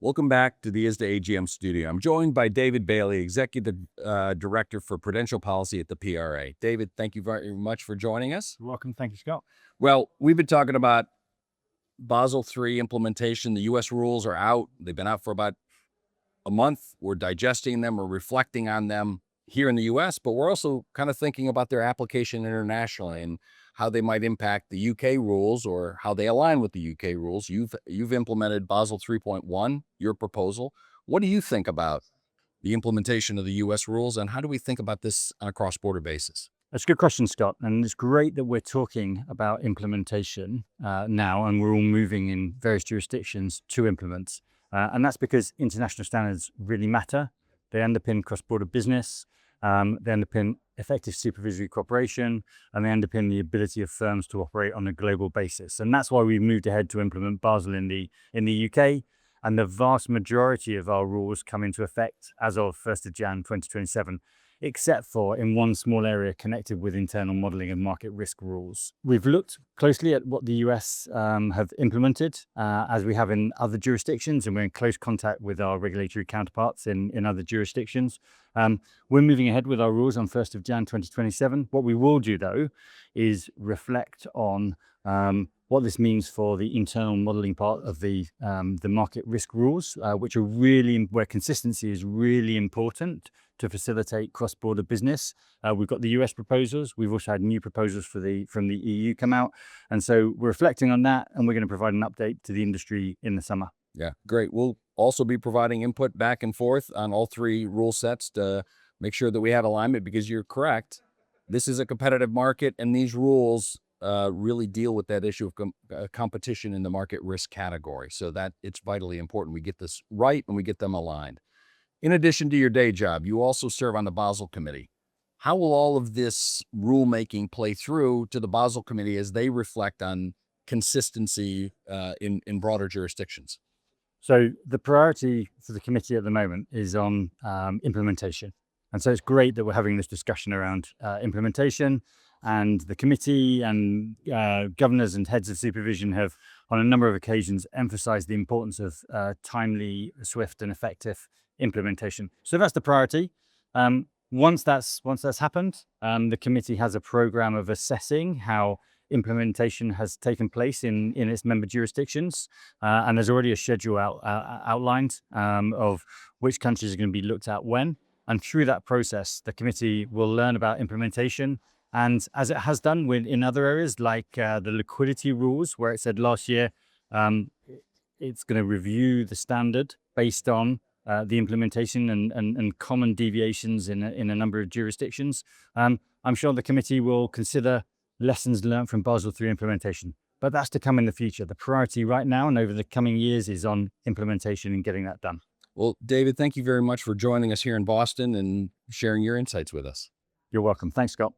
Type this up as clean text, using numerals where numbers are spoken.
Welcome back to the ISDA AGM studio. I'm joined by David Bailey, Executive Director for Prudential Policy at the PRA. David, thank you very much for joining us. You're welcome. Thank you, Scott. Well, we've been talking about Basel III implementation. The U.S. rules are out. They've been out for about a month. We're digesting them. We're reflecting on them here in the U.S., but we're also kind of thinking about their application internationally and how they might impact the UK rules or how they align with the UK rules. You've implemented Basel 3.1, your proposal. What do you think about the implementation of the US rules, and how do we think about this on a cross-border basis? That's a good question, Scott. And it's great that we're talking about implementation now, and we're all moving in various jurisdictions to implement. And that's because international standards really matter. They underpin cross-border business. They underpin effective supervisory cooperation, and they underpin the ability of firms to operate on a global basis. And that's why we've moved ahead to implement Basel in the UK, and the vast majority of our rules come into effect as of 1st of Jan 2027, except for in one small area connected with internal modelling and market risk rules. We've looked closely at what the US have implemented, as we have in other jurisdictions, and we're in close contact with our regulatory counterparts in other jurisdictions. We're moving ahead with our rules on 1st of Jan 2027. What we will do, though, is reflect on what this means for the internal modelling part of the market risk rules, which are really, where consistency is really important to facilitate cross-border business. We've got the US proposals. We've also had new proposals from the EU come out. And so we're reflecting on that, and we're going to provide an update to the industry in the summer. Yeah, great. We'll also be providing input back and forth on all three rule sets to make sure that we have alignment, because you're correct. This is a competitive market, and these rules really deal with that issue of competition in the market risk category. So that it's vitally important we get this right and we get them aligned. In addition to your day job, you also serve on the Basel Committee. How will all of this rulemaking play through to the Basel Committee as they reflect on consistency in broader jurisdictions? So the priority for the committee at the moment is on implementation. And so it's great that we're having this discussion around implementation, and the committee and governors and heads of supervision have, on a number of occasions, emphasized the importance of timely, swift and effective implementation. So that's the priority. Once that's happened, the committee has a program of assessing how implementation has taken place in its member jurisdictions, and there's already a schedule outlined of which countries are going to be looked at when. And through that process, the committee will learn about implementation. And as it has done in other areas, like the liquidity rules, where it said last year it's going to review the standard based on the implementation and common deviations in a number of jurisdictions. I'm sure the committee will consider lessons learned from Basel III implementation, but that's to come in the future. The priority right now and over the coming years is on implementation and getting that done. Well, David, thank you very much for joining us here in Boston and sharing your insights with us. You're welcome. Thanks, Scott.